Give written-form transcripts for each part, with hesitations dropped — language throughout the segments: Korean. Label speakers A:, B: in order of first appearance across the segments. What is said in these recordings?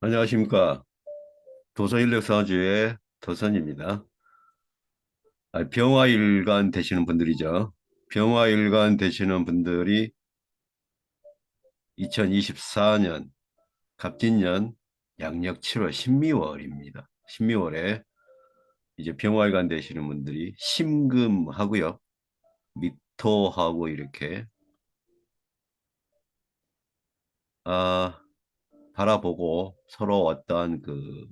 A: 안녕하십니까. 도서인력사주의 도선입니다. 병화일간 되시는 분들이죠. 병화일간 되시는 분들이 2024년 갑진년 양력 7월 신미월입니다. 신미월에 이제 병화일간 되시는 분들이 신금하고요. 미토하고 이렇게 아, 바라보고 서로 어떠한 그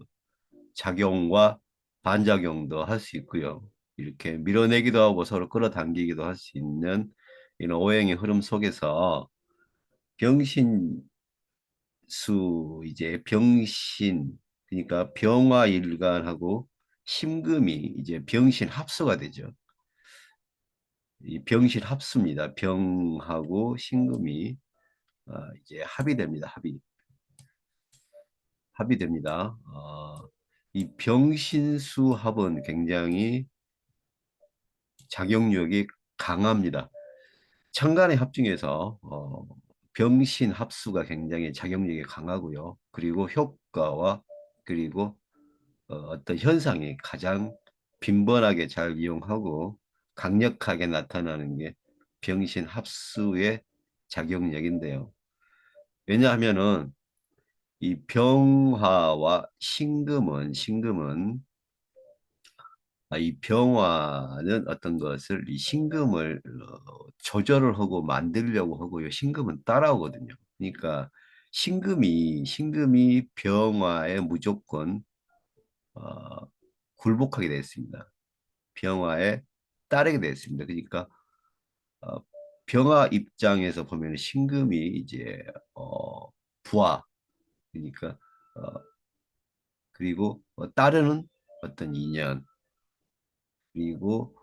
A: 작용과 반작용도 할 수 있고요. 이렇게 밀어내기도 하고 서로 끌어당기기도 할 수 있는 이런 오행의 흐름 속에서 병신수 이제 병신 그러니까 병화일간하고 신금이 이제 병신 합수가 되죠. 이 병신 합수입니다. 병하고 신금이 이제 합이 됩니다. 합이 됩니다. 이 병신수 합은 굉장히 작용력이 강합니다. 천간의 합 중에서 병신 합수가 굉장히 작용력이 강하고요. 그리고 효과와 그리고 어떤 현상이 가장 빈번하게 잘 이용하고 강력하게 나타나는 게 병신 합수의 작용력인데요. 왜냐하면은 이 병화와 신금은 이 병화는 어떤 것을 이 신금을 조절을 하고 만들려고 하고요. 신금은 따라오거든요. 그러니까 신금이 병화에 무조건 어, 굴복하게 되어 있습니다. 병화에 따르게 되어 있습니다. 그러니까 어, 병화 입장에서 보면 신금이 이제 부하 그러니까 어, 그리고 따르는 어떤 인연 그리고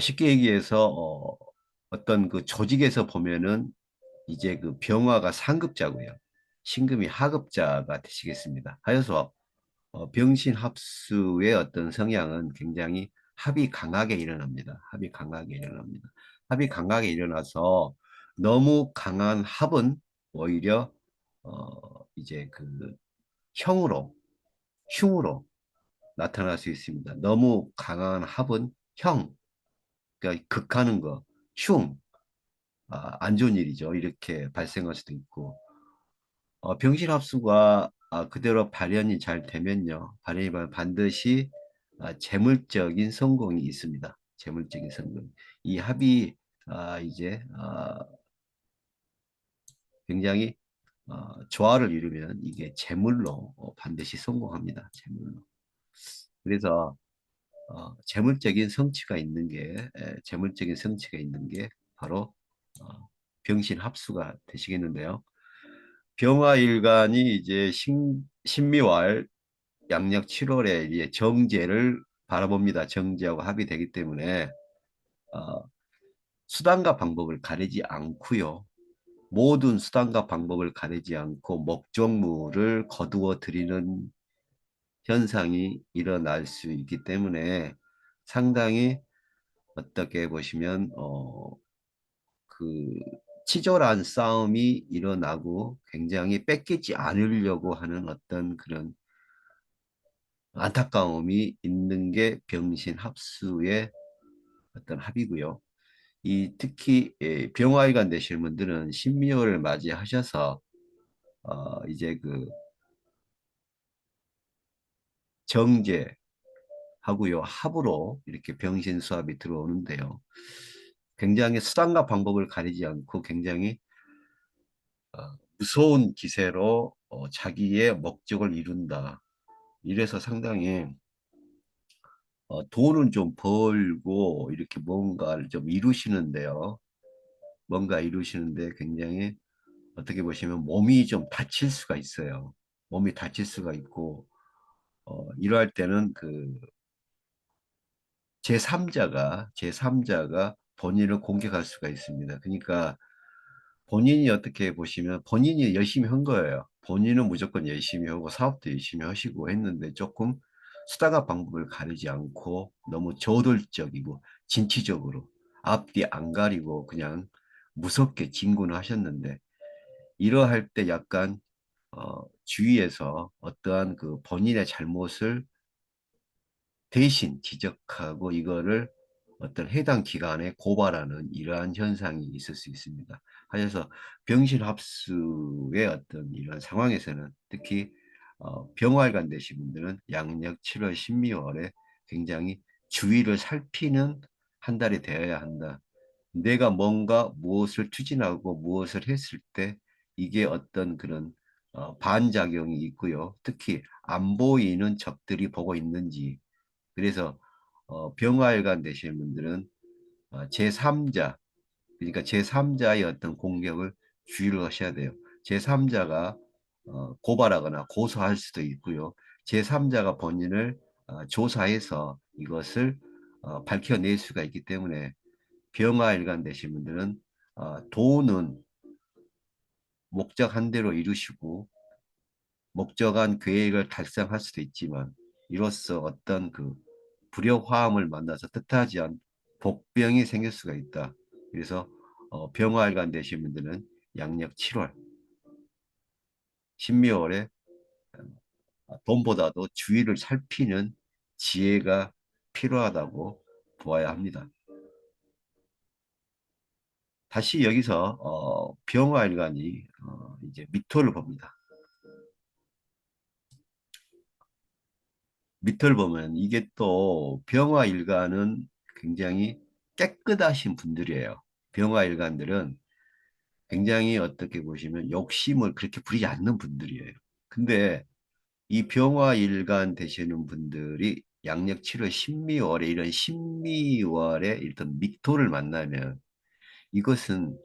A: 쉽게 얘기해서 어떤 그 조직에서 보면은 이제 그 병화가 상급자고요. 신금이 하급자가 되시겠습니다. 하여서 병신 합수의 어떤 성향은 굉장히 합이 강하게 일어납니다. 합이 강하게 일어납니다. 합이 강하게 일어나서 너무 강한 합은 오히려 이제 그 형으로 흉으로 나타날 수 있습니다. 너무 강한 합은 형, 그러니까 극하는 거, 흉, 안 좋은 일이죠. 이렇게 발생할 수도 있고, 병실합수가 그대로 발현이 잘 되면요. 발현이 반드시 재물적인 성공이 있습니다. 재물적인 성공. 이 합이 이제 굉장히 조화를 이루면 이게 재물로 반드시 성공합니다. 재물로. 그래서 재물적인 성취가 있는 게 바로 병신 합수가 되시겠는데요. 병화일간이 이제 신미월 양력 7월에 이제 정제를 바라봅니다. 정제하고 합이 되기 때문에 어, 수단과 방법을 가리지 않고요. 모든 수단과 방법을 가리지 않고 목적물을 거두어 들이는 현상이 일어날 수 있기 때문에 상당히 어떻게 보시면 그 치졸한 싸움이 일어나고 굉장히 뺏기지 않으려고 하는 어떤 그런 안타까움이 있는 게 병신 합수의 어떤 합이고요. 이 특히 병화일관 되시는 분들은 신미호를 맞이하셔서 이제 그 정제하고요 합으로 이렇게 병신 수합이 들어오는데요. 굉장히 수단과 방법을 가리지 않고 굉장히 무서운 기세로 자기의 목적을 이룬다. 이래서 상당히 돈은 좀 벌고 이렇게 뭔가를 좀 이루시는데요. 뭔가 이루시는데 굉장히 어떻게 보시면 몸이 좀 다칠 수가 있어요. 몸이 다칠 수가 있고 이러할 때는 그 제3자가 본인을 공격할 수가 있습니다. 그러니까 본인이 어떻게 보시면 본인이 열심히 한 거예요. 본인은 무조건 열심히 하고 사업도 열심히 하시고 했는데 조금 수단과 방법을 가리지 않고 너무 저돌적이고 진취적으로 앞뒤 안 가리고 그냥 무섭게 진군을 하셨는데 이러할 때 약간 주위에서 어떠한 그 본인의 잘못을 대신 지적하고 이거를 어떤 해당 기관에 고발하는 이러한 현상이 있을 수 있습니다. 그래서 병실합수의 어떤 이런 상황에서는 특히 병활관 되신 분들은 양력 7월, 12월에 굉장히 주의를 살피는 한 달이 되어야 한다. 내가 뭔가 무엇을 추진하고 무엇을 했을 때 이게 어떤 그런 반작용이 있고요. 특히 안 보이는 적들이 보고 있는지. 그래서 병활관 되시는 분들은 제3자, 그러니까 제3자의 어떤 공격을 주의를 하셔야 돼요. 제3자가 고발하거나 고소할 수도 있고요. 제3자가 본인을 조사해서 이것을 밝혀낼 수가 있기 때문에 병화일관 되신 분들은 도는 목적한 대로 이루시고 목적한 계획을 달성할 수도 있지만 이로써 어떤 그 불협화음을 만나서 뜻하지 않은 복병이 생길 수가 있다. 그래서 병화일관 되신 분들은 양력 7월, 신묘월에 돈보다도 주의를 살피는 지혜가 필요하다고 보아야 합니다. 다시 여기서 병화일관이 이제 미토를 봅니다. 밑을 보면 이게 또 병화일관은 굉장히 깨끗하신 분들이에요. 병화일관들은 굉장히 어떻게 보시면 욕심을 그렇게 부리지 않는 분들이에요. 근데 이 병화일관 되시는 분들이 양력 7월 신미월에 이런 신미월에 일단 미토를 만나면 이것은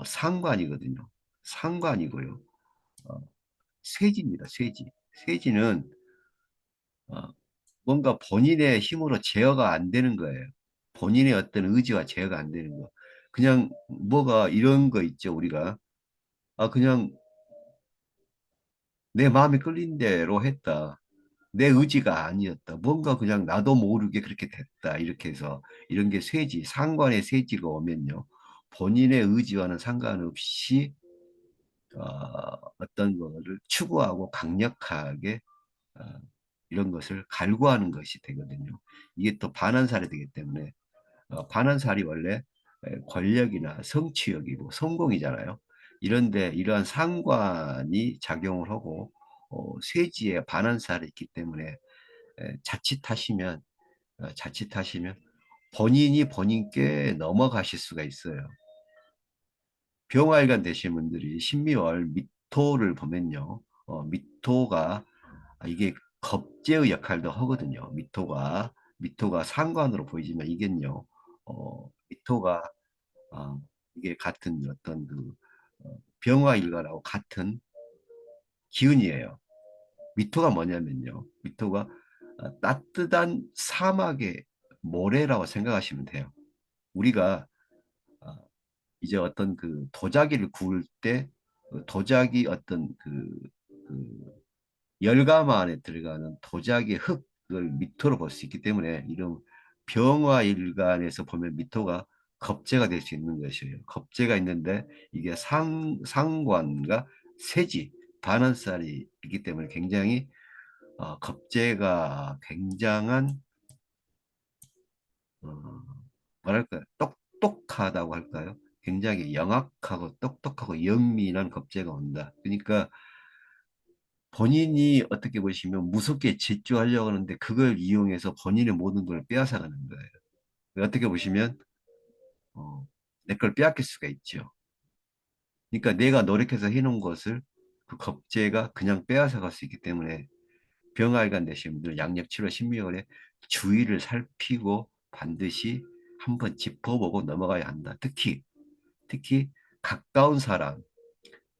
A: 상관이거든요. 상관이고요. 어, 쇠지입니다. 쇠지. 쇠지는 어, 뭔가 본인의 힘으로 제어가 안 되는 거예요. 본인의 어떤 의지와 제어가 안 되는 거. 그냥 뭐가 이런 거 있죠, 우리가. 그냥 내 마음이 끌린 대로 했다. 내 의지가 아니었다. 뭔가 그냥 나도 모르게 그렇게 됐다. 이렇게 해서 이런 게 쇠지, 상관의 쇠지가 오면요. 본인의 의지와는 상관없이 어떤 거를 추구하고 강력하게 어, 이런 것을 갈구하는 것이 되거든요. 이게 또 반환살이 되기 때문에 반환살이 원래 권력이나 성취욕이고 성공이잖아요. 이런데 이러한 상관이 작용을 하고 쇠지에 반환살이 있기 때문에 자칫하시면 본인이 본인께 넘어가실 수가 있어요. 병활관 되신 분들이 신미월 미토를 보면요. 미토가 이게 겁제의 역할도 하거든요. 미토가 상관으로 보이지만 이게요. 미토가 이게 같은 어떤 그 병화일관하고 같은 기운이에요. 미토가 뭐냐면요. 미토가 따뜻한 사막의 모래라고 생각하시면 돼요. 우리가 어, 이제 어떤 그 도자기를 구울 때그 도자기 어떤 그 열감 안에 들어가는 도자기의 흙을 미토로 볼 수 있기 때문에 이런 병화일간에서 보면 미토가 겁재가 될 수 있는 것이에요. 겁재가 있는데 이게 상관과 세지, 반환살이 있기 때문에 굉장히 겁재가 굉장한 어, 뭐랄까요? 똑똑하다고 할까요? 굉장히 영악하고 똑똑하고 영민한 겁재가 온다. 그러니까 본인이 어떻게 보시면 무섭게 질주하려고 하는데 그걸 이용해서 본인의 모든 걸 빼앗아가는 거예요. 어떻게 보시면 어, 내 걸 빼앗길 수가 있죠. 그러니까 내가 노력해서 해놓은 것을 그 겁재가 그냥 빼앗아갈 수 있기 때문에 병활관 되신 분들 양력 7월 12월에 주의를 살피고 반드시 한번 짚어보고 넘어가야 한다. 특히 가까운 사람,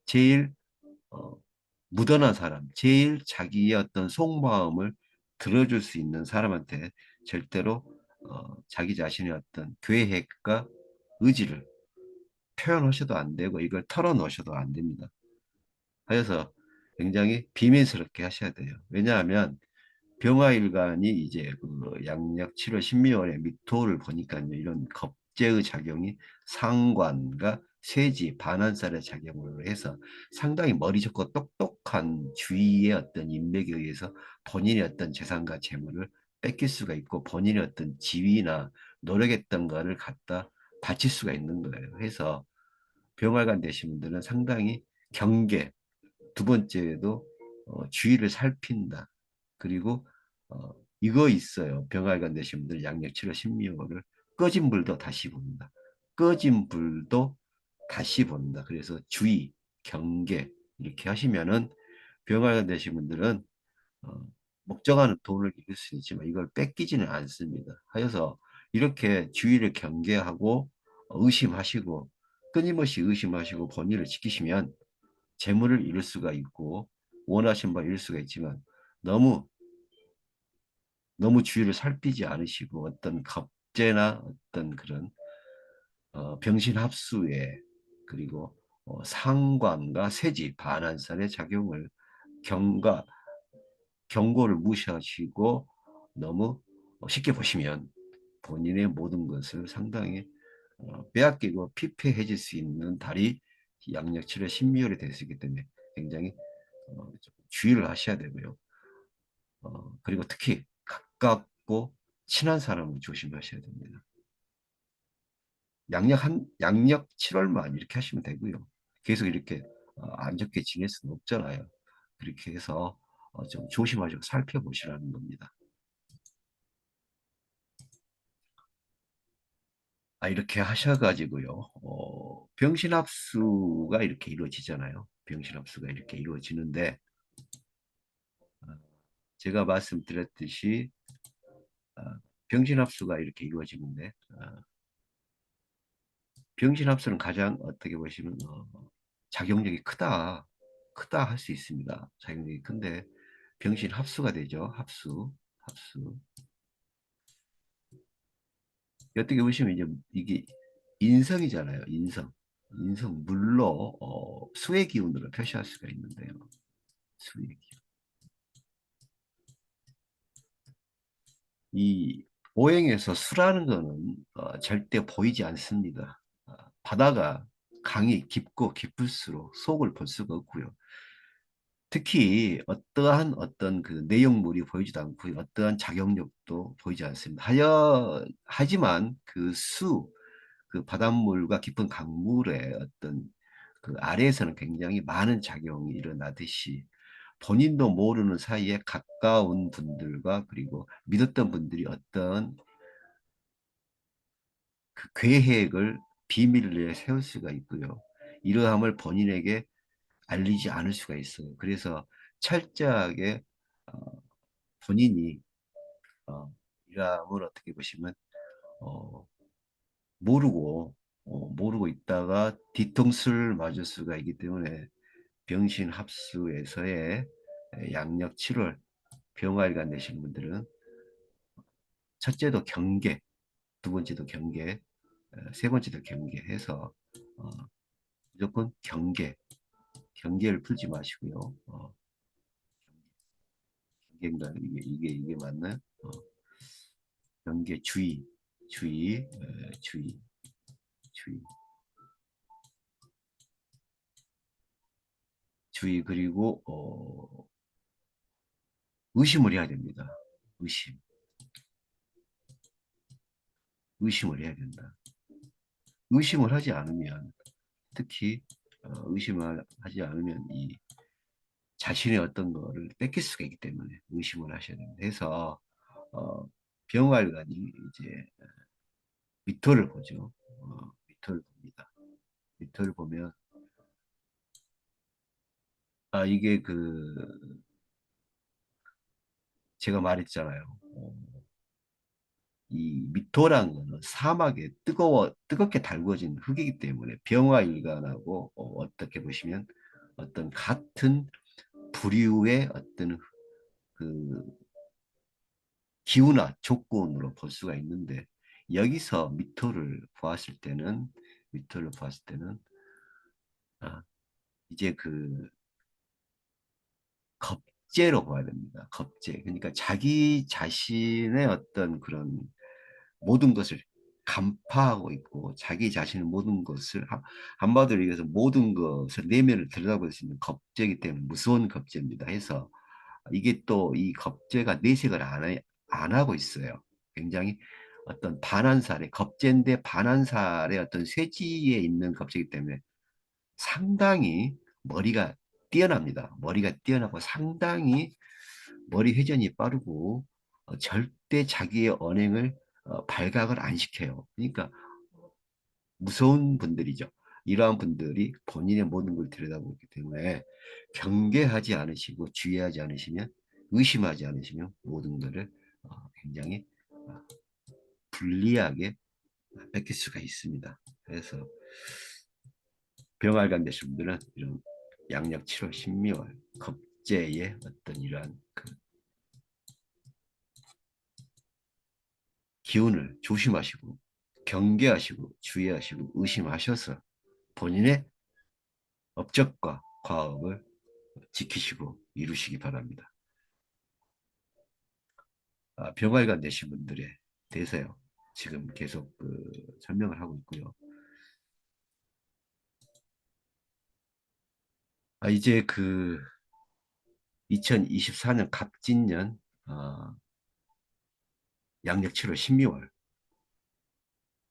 A: 제일 어, 무던한 사람, 제일 자기의 어떤 속마음을 들어줄 수 있는 사람한테 절대로 자기 자신의 어떤 계획과 의지를 표현하셔도 안 되고 이걸 털어놓으셔도 안 됩니다. 그래서 굉장히 비밀스럽게 하셔야 돼요. 왜냐하면 병화일간이 이제 그 양력 7월 신미월에 미토를 보니까요. 이런 겁제의 작용이 상관과 쇠지, 반환살의 작용으로 해서 상당히 머리 좋고 똑똑한 주위의 어떤 인맥에 의해서 본인의 어떤 재산과 재물을 뺏길 수가 있고 본인의 어떤 지위나 노력했던 거를 갖다 바칠 수가 있는 거예요. 그래서 병활관 되신 분들은 상당히 경계, 두 번째도 주위를 살핀다. 그리고 이거 있어요. 병활관 되신 분들 양력 7월 신묘를 꺼진 불도 다시 본다. 꺼진 불도 다시 본다. 그래서 주의, 경계 이렇게 하시면은 병활관 되신 분들은 어, 목적하는 돈을 잃을 수 있지만 이걸 뺏기지는 않습니다. 하여서 이렇게 주의를 경계하고 의심하시고 끊임없이 의심하시고 본인을 지키시면 재물을 잃을 수가 있고 원하신 바 잃을 수가 있지만 너무 너무 주의를 살피지 않으시고 어떤 겁재나 어떤 그런 병신합수에 그리고 상관과 세지 반환산의 작용을 경과 경고를 무시하시고 너무 쉽게 보시면 본인의 모든 것을 상당히 빼앗기고 피폐해질 수 있는 달이 양력 7월 신미월이 될 수 있기 때문에 굉장히 좀 주의를 하셔야 되고요. 그리고 특히 가깝고 친한 사람을 조심하셔야 됩니다. 양력 7월만 이렇게 하시면 되고요. 계속 이렇게 안 좋게 지낼 수는 없잖아요. 그렇게 해서 좀 조심하시고 살펴보시라는 겁니다. 이렇게 하셔가지고요. 병신합수가 이렇게 이루어지잖아요. 병신합수가 이렇게 이루어지는데 어, 제가 말씀드렸듯이 어, 병신합수가 이렇게 이루어지는데 병신합수는 가장 어떻게 보시면 작용력이 크다 할 수 있습니다. 작용력이 큰데 병신합수가 되죠. 합수. 어떻게 보시면 이제 이게 인성이잖아요. 인성 물로 수의 기운으로 표시할 수가 있는데요. 수의 기운. 이 오행에서 수라는 거는 절대 보이지 않습니다. 바다가 강이 깊고 깊을수록 속을 볼 수가 없고요. 특히 어떠한 어떤 그 내용물이 보이지도 않고 어떠한 작용력도 보이지 않습니다. 하지만 그 바닷물과 깊은 강물의 어떤 그 아래에서는 굉장히 많은 작용이 일어나듯이 본인도 모르는 사이에 가까운 분들과 그리고 믿었던 분들이 어떤 그 계획을 비밀리에 세울 수가 있고요. 이러함을 본인에게 알리지 않을 수가 있어요. 그래서 철저하게 어, 본인이 이러함을 어떻게 보시면 어, 모르고 있다가 뒤통수를 맞을 수가 있기 때문에 병신합수에서의 양력 7월 병활관 되신 분들은 첫째도 경계, 두 번째도 경계, 세 번째도 경계해서 어, 무조건 경계를 풀지 마시고요. 경계인가 이게 맞나요? 경계 주의, 주의, 주의 그리고 의심을 해야 됩니다. 의심, 의심을 해야 된다. 의심을 하지 않으면 특히 의심을 하지 않으면 이 자신의 어떤 거를 뺏길 수가 있기 때문에 의심을 하셔야 됩니다. 해서 어, 병활관이 이제 미터를 보죠. 미터를 봅니다. 미터를 보면 이게 그 제가 말했잖아요. 이 미토라는 거는 사막에 뜨겁게 달궈진 흙이기 때문에 병화일관하고 어떻게 보시면 어떤 같은 부류의 어떤 그 기후나 조건으로 볼 수가 있는데 여기서 미토를 보았을 때는 아, 이제 그 겁재로 봐야 됩니다. 겁재. 그러니까 자기 자신의 어떤 그런 모든 것을 간파하고 있고 자기 자신의 모든 것을 한마디로 얘기해서 모든 것을 내면을 들여다볼 수 있는 겁재이기 때문에 무서운 겁재입니다. 해서 이게 또 이 겁재가 내색을 안 하고 있어요. 굉장히 어떤 반환살의 겁재인데 반환살의 어떤 쇠지에 있는 겁재이기 때문에 상당히 머리가 뛰어납니다. 머리가 뛰어나고 상당히 머리 회전이 빠르고 절대 자기의 언행을 발각을 안 시켜요. 그러니까 무서운 분들이죠. 이러한 분들이 본인의 모든 걸 들여다보기 때문에 경계하지 않으시고 주의하지 않으시면 의심하지 않으시면 모든 것을 굉장히 어, 불리하게 뺏길 수가 있습니다. 그래서 병활관 되신 분들은 이런 양력 7월 신미월 겁재의 어떤 이러한 그 기운을 조심하시고 경계하시고 주의하시고 의심하셔서 본인의 업적과 과업을 지키시고 이루시기 바랍니다. 병활관 되신 분들에 대해서요. 지금 계속 설명을 하고 있고요. 이제 2024년 갑진년 양력 7월 신미월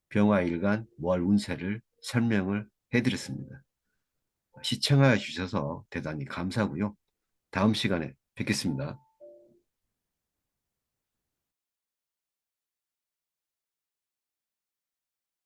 A: 병화일간 월 운세를 설명을 해드렸습니다. 시청해 주셔서 대단히 감사하고요. 다음 시간에 뵙겠습니다.